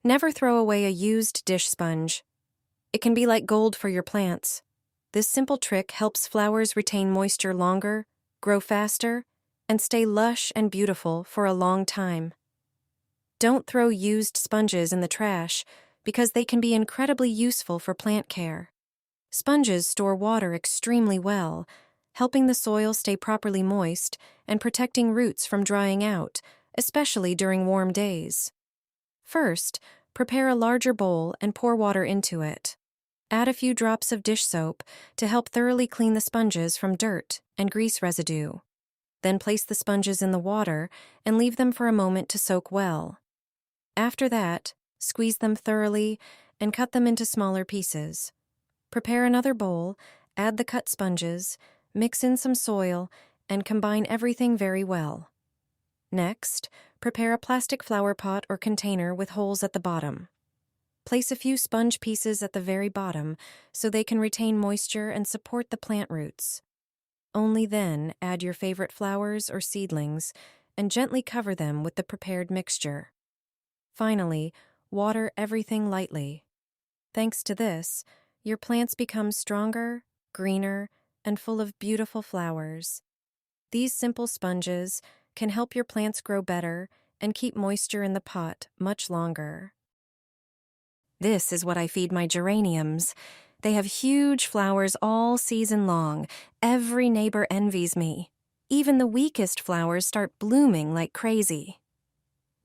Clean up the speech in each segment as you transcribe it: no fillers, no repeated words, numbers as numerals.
Never throw away a used dish sponge. It can be like gold for your plants. This simple trick helps flowers retain moisture longer, grow faster, and stay lush and beautiful for a long time. Don't throw used sponges in the trash because they can be incredibly useful for plant care. Sponges store water extremely well, helping the soil stay properly moist and protecting roots from drying out, especially during warm days. First, prepare a larger bowl and pour water into it. Add a few drops of dish soap to help thoroughly clean the sponges from dirt and grease residue. Then place the sponges in the water and leave them for a moment to soak well. After that, squeeze them thoroughly and cut them into smaller pieces. Prepare another bowl, add the cut sponges, mix in some soil, and combine everything very well. Next, prepare a plastic flower pot or container with holes at the bottom. Place a few sponge pieces at the very bottom so they can retain moisture and support the plant roots. Only then add your favorite flowers or seedlings and gently cover them with the prepared mixture. Finally, water everything lightly. Thanks to this, your plants become stronger, greener, and full of beautiful flowers. These simple sponges can help your plants grow better and keep moisture in the pot much longer. This is what I feed my geraniums. They have huge flowers all season long. Every neighbor envies me. Even the weakest flowers start blooming like crazy.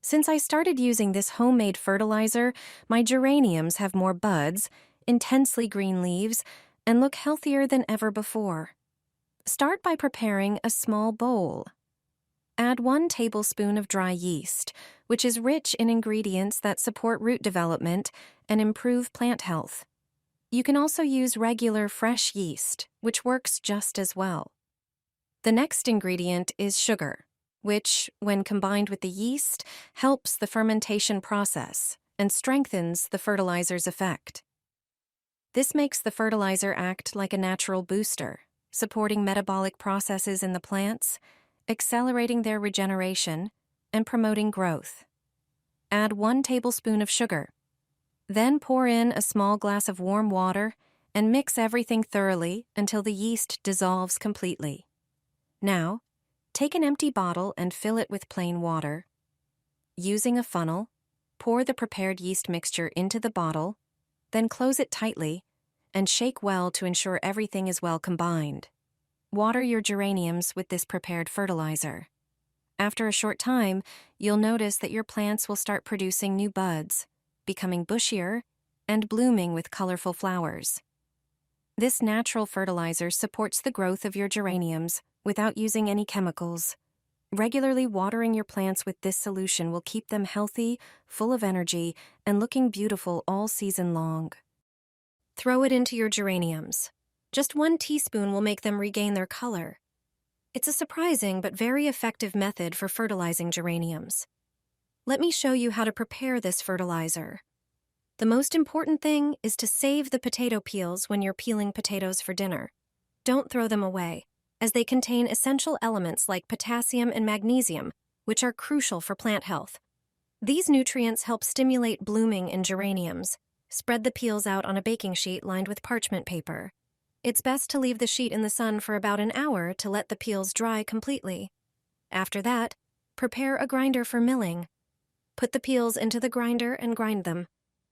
Since I started using this homemade fertilizer, my geraniums have more buds, intensely green leaves, and look healthier than ever before. Start by preparing a small bowl. Add 1 tablespoon of dry yeast, which is rich in ingredients that support root development and improve plant health. You can also use regular fresh yeast, which works just as well. The next ingredient is sugar, which, when combined with the yeast, helps the fermentation process and strengthens the fertilizer's effect. This makes the fertilizer act like a natural booster, supporting metabolic processes in the plants, accelerating their regeneration, and promoting growth. Add 1 tablespoon of sugar. Then pour in a small glass of warm water and mix everything thoroughly until the yeast dissolves completely. Now, take an empty bottle and fill it with plain water. Using a funnel, pour the prepared yeast mixture into the bottle, then close it tightly and shake well to ensure everything is well combined. Water your geraniums with this prepared fertilizer. After a short time, you'll notice that your plants will start producing new buds, becoming bushier, and blooming with colorful flowers. This natural fertilizer supports the growth of your geraniums without using any chemicals. Regularly watering your plants with this solution will keep them healthy, full of energy, and looking beautiful all season long. Throw it into your geraniums. Just 1 teaspoon will make them regain their color. It's a surprising but very effective method for fertilizing geraniums. Let me show you how to prepare this fertilizer. The most important thing is to save the potato peels when you're peeling potatoes for dinner. Don't throw them away, as they contain essential elements like potassium and magnesium, which are crucial for plant health. These nutrients help stimulate blooming in geraniums. Spread the peels out on a baking sheet lined with parchment paper. It's best to leave the sheet in the sun for about an hour to let the peels dry completely. After that, prepare a grinder for milling. Put the peels into the grinder and grind them.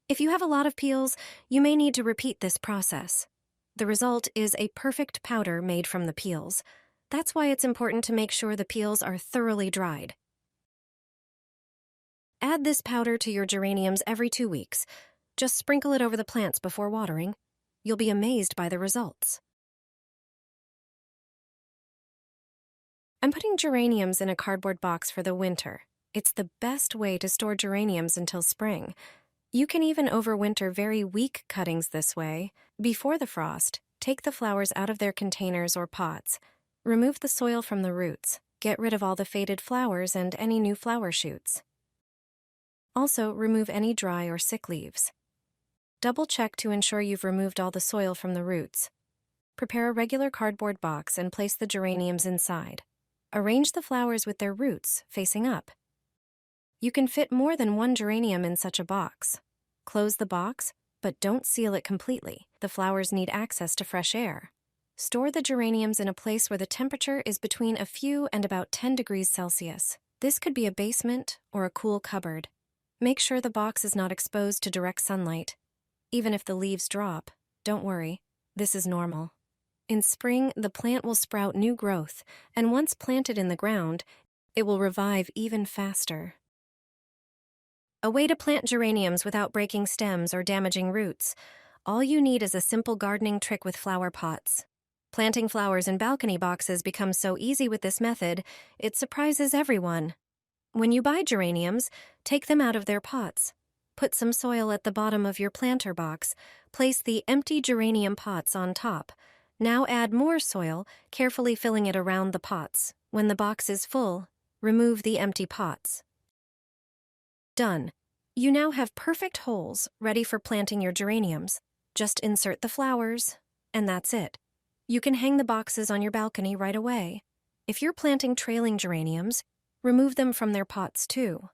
If you have a lot of peels, you may need to repeat this process. The result is a perfect powder made from the peels. That's why it's important to make sure the peels are thoroughly dried. Add this powder to your geraniums every 2 weeks. Just sprinkle it over the plants before watering. You'll be amazed by the results. I'm putting geraniums in a cardboard box for the winter. It's the best way to store geraniums until spring. You can even overwinter very weak cuttings this way. Before the frost, take the flowers out of their containers or pots. Remove the soil from the roots. Get rid of all the faded flowers and any new flower shoots. Also, remove any dry or sick leaves. Double-check to ensure you've removed all the soil from the roots. Prepare a regular cardboard box and place the geraniums inside. Arrange the flowers with their roots facing up. You can fit more than one geranium in such a box. Close the box, but don't seal it completely. The flowers need access to fresh air. Store the geraniums in a place where the temperature is between a few and about 10 degrees Celsius. This could be a basement or a cool cupboard. Make sure the box is not exposed to direct sunlight. Even if the leaves drop, don't worry, this is normal. In spring, the plant will sprout new growth, and once planted in the ground, it will revive even faster. A way to plant geraniums without breaking stems or damaging roots. All you need is a simple gardening trick with flower pots. Planting flowers in balcony boxes becomes so easy with this method, it surprises everyone. When you buy geraniums, take them out of their pots. Put some soil at the bottom of your planter box. Place the empty geranium pots on top. Now add more soil, carefully filling it around the pots. When the box is full, remove the empty pots. Done. You now have perfect holes ready for planting your geraniums. Just insert the flowers, and that's it. You can hang the boxes on your balcony right away. If you're planting trailing geraniums, remove them from their pots too.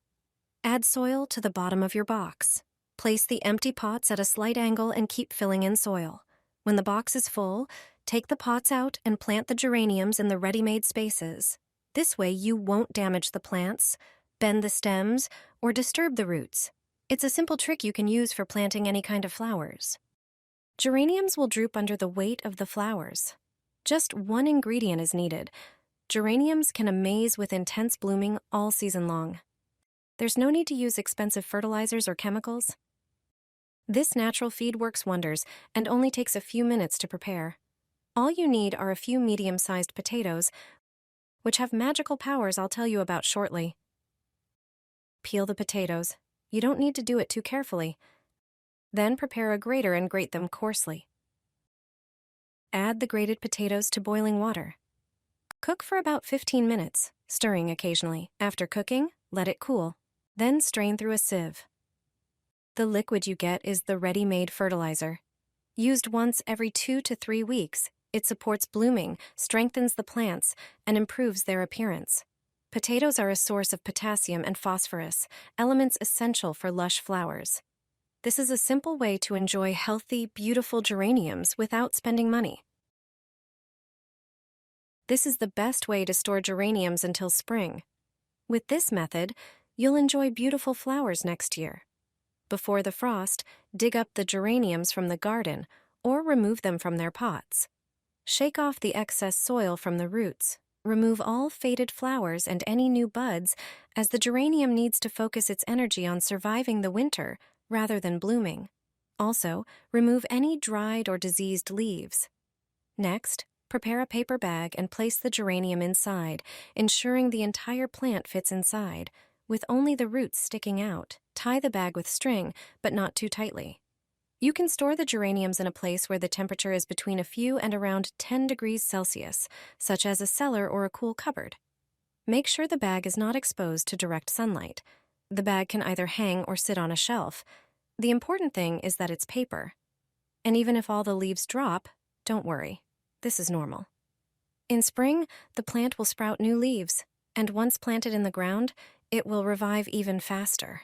Add soil to the bottom of your box. Place the empty pots at a slight angle and keep filling in soil. When the box is full, take the pots out and plant the geraniums in the ready-made spaces. This way you won't damage the plants, bend the stems, or disturb the roots. It's a simple trick you can use for planting any kind of flowers. Geraniums will droop under the weight of the flowers. Just one ingredient is needed. Geraniums can amaze with intense blooming all season long. There's no need to use expensive fertilizers or chemicals. This natural feed works wonders and only takes a few minutes to prepare. All you need are a few medium-sized potatoes, which have magical powers I'll tell you about shortly. Peel the potatoes. You don't need to do it too carefully. Then prepare a grater and grate them coarsely. Add the grated potatoes to boiling water. Cook for about 15 minutes, stirring occasionally. After cooking, let it cool. Then strain through a sieve. The liquid you get is the ready-made fertilizer. Used once every 2 to 3 weeks, it supports blooming, strengthens the plants, and improves their appearance. Potatoes are a source of potassium and phosphorus, elements essential for lush flowers. This is a simple way to enjoy healthy, beautiful geraniums without spending money. This is the best way to store geraniums until spring. With this method, you'll enjoy beautiful flowers next year. Before the frost, dig up the geraniums from the garden or remove them from their pots. Shake off the excess soil from the roots. Remove all faded flowers and any new buds, as the geranium needs to focus its energy on surviving the winter rather than blooming. Also, remove any dried or diseased leaves. Next, prepare a paper bag and place the geranium inside, ensuring the entire plant fits inside, with only the roots sticking out. Tie the bag with string, but not too tightly. You can store the geraniums in a place where the temperature is between a few and around 10 degrees Celsius, such as a cellar or a cool cupboard. Make sure the bag is not exposed to direct sunlight. The bag can either hang or sit on a shelf. The important thing is that it's paper. And even if all the leaves drop, don't worry. This is normal. In spring, the plant will sprout new leaves, and once planted in the ground, it will revive even faster.